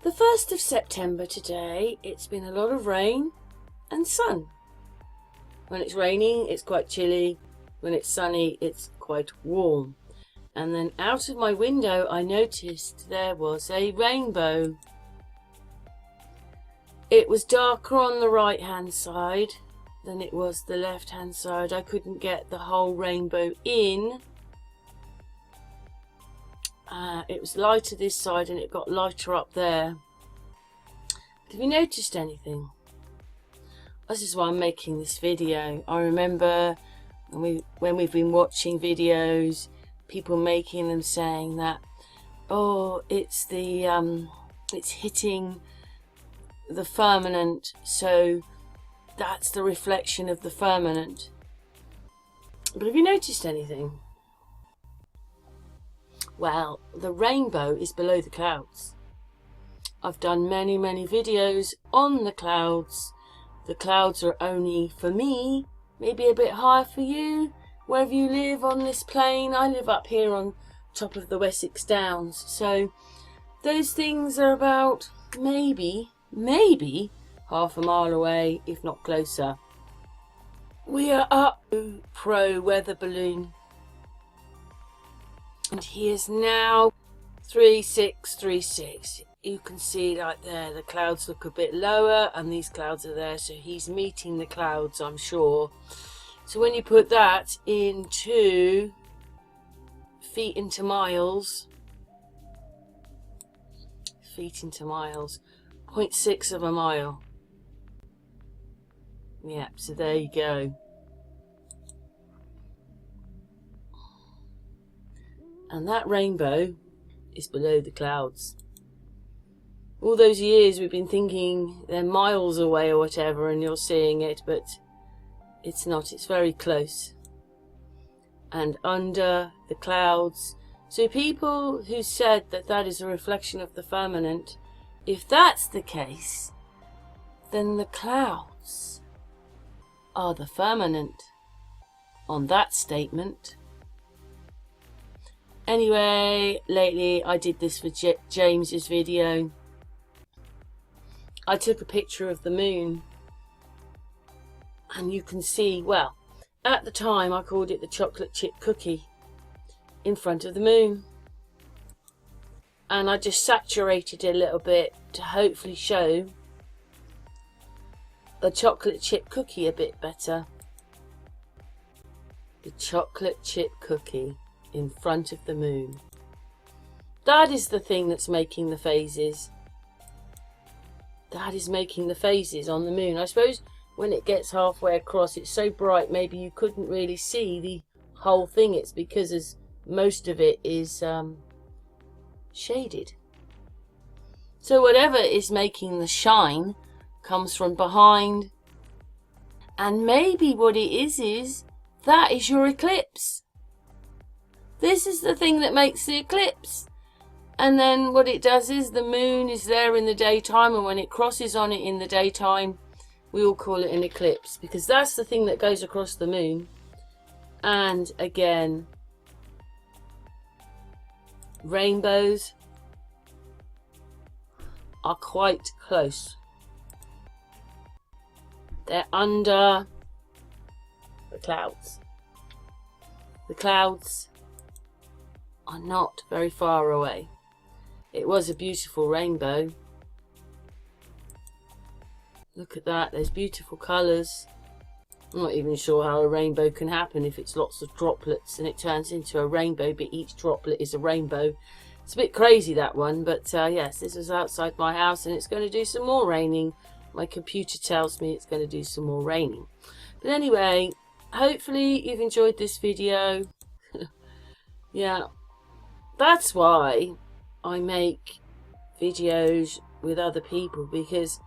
The 1st of September today. It's been a lot of rain and sun. When it's raining, it's quite chilly. When it's sunny, it's quite warm. And then out of my window, I noticed there was a rainbow. It was darker on the right hand side than it was the left hand side. I couldn't get the whole rainbow in. It was lighter this side and it got lighter up there. Have you noticed anything? This is why I'm making this video. I remember when we've been watching videos, people making them saying that, oh, it's hitting the firmament, so that's the reflection of the firmament. But have you noticed anything? Well, the rainbow is below the clouds. I've done many videos on the clouds. The clouds are only, for me, maybe a bit higher for you, wherever you live on this plane. I live up here on top of the Wessex Downs, so those things are about maybe half a mile away, if not closer. We are up to Pro Weather Balloon. And he is now 3636. You can see right there, the clouds look a bit lower and these clouds are there, so he's meeting the clouds, I'm sure. So when you put that into feet into miles, 0.6 of a mile. Yeah, so there you go. And that rainbow is below the clouds. All those years we've been thinking they're miles away or whatever, and you're seeing it, but it's not. It's very close. And under the clouds. So people who said that that is a reflection of the firmament, if that's the case, then the clouds are the firmament on that statement. Anyway, lately I did this for James's video. I took a picture of the moon, and you can see, well, at the time I called it the chocolate chip cookie in front of the moon, and I just saturated it a little bit to hopefully show the chocolate chip cookie a bit better. The chocolate chip cookie in front of the moon. That is the thing that's making the phases. That is making the phases on the moon. I suppose when it gets halfway across, it's so bright maybe you couldn't really see the whole thing. It's because as most of it is shaded. So whatever is making the shine comes from behind, and maybe what it is that is your eclipse. This is the thing that makes the eclipse. And then what it does is the moon is there in the daytime, and when it crosses on it in the daytime, we all call it an eclipse, because that's the thing that goes across the moon. And again, rainbows are quite close. They're under the clouds. The clouds are not very far away. It was a beautiful rainbow. Look at that, there's beautiful colours. I'm not even sure how a rainbow can happen if it's lots of droplets and it turns into a rainbow, but each droplet is a rainbow. It's a bit crazy, that one, but yes, this was outside my house and it's going to do some more raining. My computer tells me it's going to do some more raining. But anyway, hopefully you've enjoyed this video. Yeah, that's why I make videos with other people, because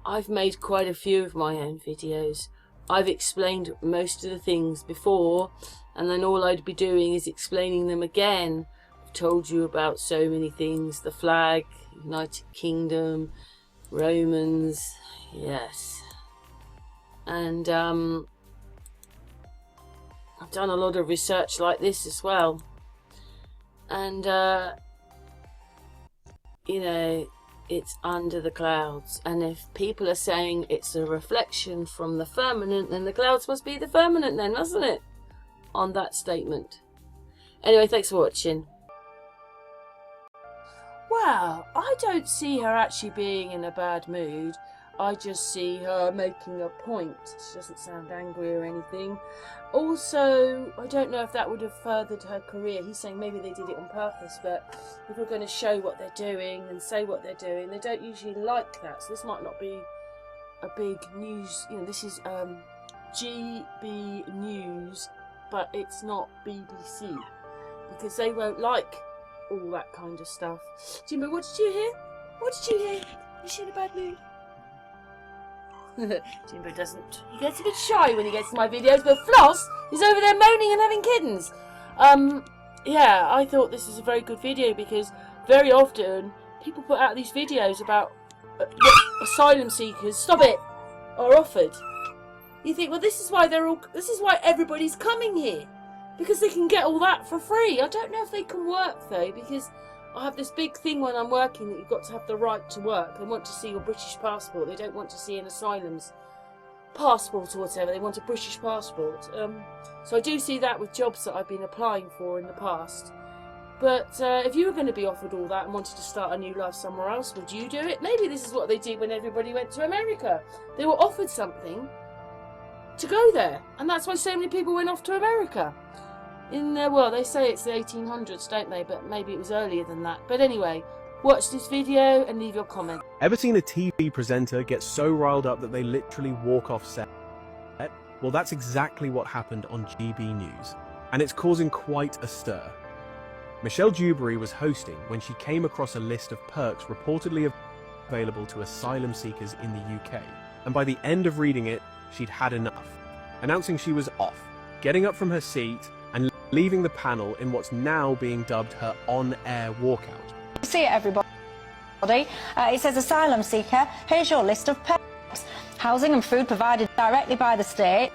I've made quite a few of my own videos. I've explained most of the things before, and then all I'd be doing is explaining them again. I've told you about so many things: the flag, United Kingdom, Romans, yes. And I've done a lot of research like this as well. And you know, it's under the clouds. And if people are saying it's a reflection from the firmament, then the clouds must be the firmament then, mustn't it? On that statement. Anyway, thanks for watching. Well, I don't see her actually being in a bad mood. I just see her making a point. She doesn't sound angry or anything. Also, I don't know if that would have furthered her career. He's saying maybe they did it on purpose, but if we're going to show what they're doing and say what they're doing, they don't usually like that. So this might not be a big news. You know, this is GB News, but it's not BBC, because they won't like all that kind of stuff. Jimbo, what did you hear? What did you hear? Is she in a bad mood? Jimbo doesn't. He gets a bit shy when he gets to my videos, but Floss is over there moaning and having kittens. Yeah, I thought this is a very good video, because very often people put out these videos about asylum seekers, stop it, are offered. You think, well, this is why everybody's coming here, because they can get all that for free. I don't know if they can work though, because I have this big thing when I'm working that you've got to have the right to work. They want to see your British passport. They don't want to see an asylum's passport or whatever. They want a British passport. So I do see that with jobs that I've been applying for in the past. But if you were going to be offered all that and wanted to start a new life somewhere else, would you do it? Maybe this is what they did when everybody went to America. They were offered something to go there. And that's why so many people went off to America. Well, they say it's the 1800s, don't they? But maybe it was earlier than that. But anyway, watch this video and leave your comment. Ever seen a TV presenter get so riled up that they literally walk off set? Well, that's exactly what happened on GB News, and it's causing quite a stir. Michelle Dewberry was hosting when she came across a list of perks reportedly available to asylum seekers in the UK, and by the end of reading it, she'd had enough, announcing she was off, getting up from her seat and leaving the panel in what's now being dubbed her on-air walkout. See it, everybody. It says asylum seeker, here's your list of perks. Housing and food provided directly by the state.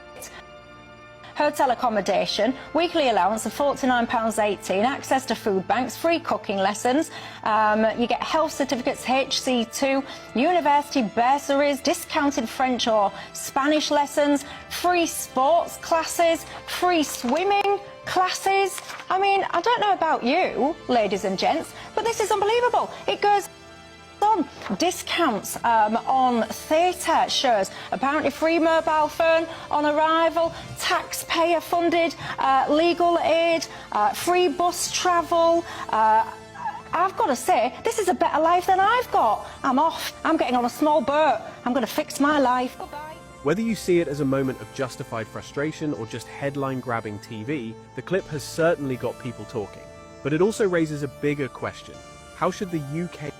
Hotel accommodation, weekly allowance of £49.18, access to food banks, free cooking lessons, you get health certificates, HC2, university bursaries, discounted French or Spanish lessons, free sports classes, free swimming classes. I mean, I don't know about you, ladies and gents, but this is unbelievable. It goes on. Discounts on theatre shows, apparently free mobile phone on arrival, taxpayer funded legal aid, free bus travel. I've got to say, this is a better life than I've got. I'm off. I'm getting on a small boat. I'm going to fix my life. Goodbye. Whether you see it as a moment of justified frustration or just headline-grabbing TV, the clip has certainly got people talking. But it also raises a bigger question. How should the UK